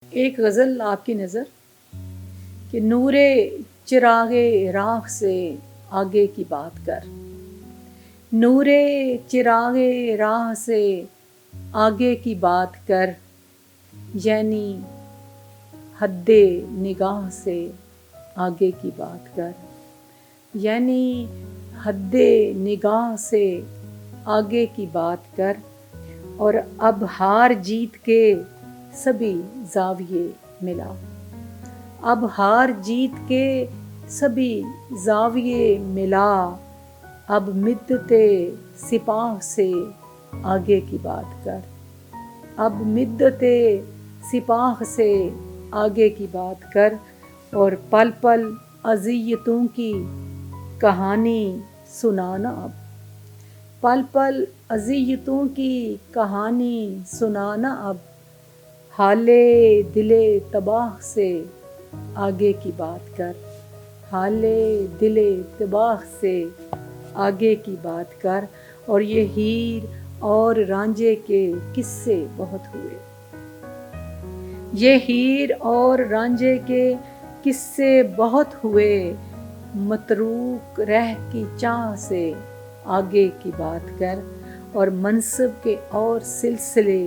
ایک غزل آپ کی نظر کہ نورے چراغے راہ سے آگے کی بات کر، نورے چراغے راہ سے آگے کی بات کر، یعنی حد نگاہ سے آگے کی بات کر، یعنی حد نگاہ سے آگے کی بات کر، اور اب ہار جیت کے سبھی زاویے ملا، اب ہار جیت کے سبھی زاویے ملا، اب مدت سپاہ سے آگے کی بات کر، اب مدت سپاہ سے آگے کی بات کر، اور پل پل اذیتوں کی کہانی سنانا، اب پل پل اذیتوں کی کہانی سنانا، اب حال دل تباہ سے آگے کی بات کر، حال دل تباہ سے آگے کی بات کر، اور یہ ہیر اور رانجھے کے قصے بہت ہوئے، یہ ہیر اور رانجھے کے قصے بہت ہوئے، متروک رہ کی چاہ سے آگے کی بات کر، اور منصب کے اور سلسلے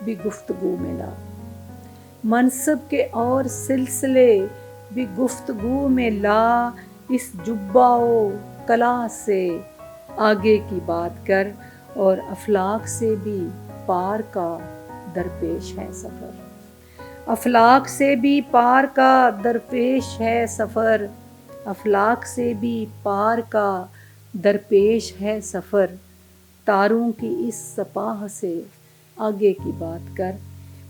بھی گفتگو میں لا، منصب کے اور سلسلے بھی گفتگو میں لا، اس جبہ و کلاه سے آگے کی بات کر، اور افلاک سے بھی پار کا درپیش ہے سفر، افلاک سے بھی پار کا درپیش ہے سفر، افلاک سے بھی پار کا درپیش ہے سفر، تاروں کی اس سپاہ سے آگے کی بات کر،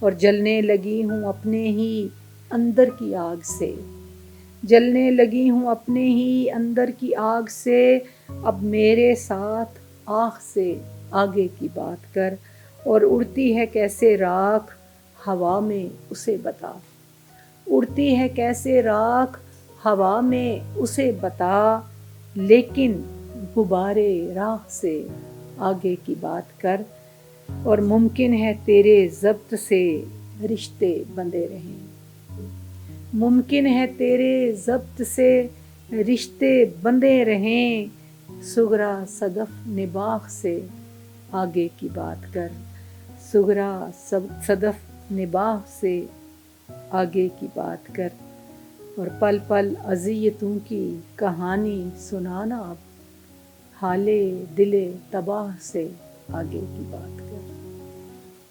اور جلنے لگی ہوں اپنے ہی اندر کی آگ سے، جلنے لگی ہوں اپنے ہی اندر کی آگ سے، اب میرے ساتھ آہ سے آگے کی بات کر، اور اڑتی ہے کیسے راکھ ہوا میں اسے بتا، اڑتی ہے کیسے راکھ ہوا میں اسے بتا، لیکن غبارے راہ سے آگے کی بات کر، اور ممکن ہے تیرے ضبط سے رشتے بندھے رہیں، ممکن ہے تیرے ضبط سے رشتے بندھے رہیں، سغرا صدف نباہ سے آگے کی بات کر، سغرا صدف نباہ سے آگے کی بات کر، اور پل پل اذیتوں کی کہانی سنانا، اب حال دل تباہ سے آگے کی بات کر۔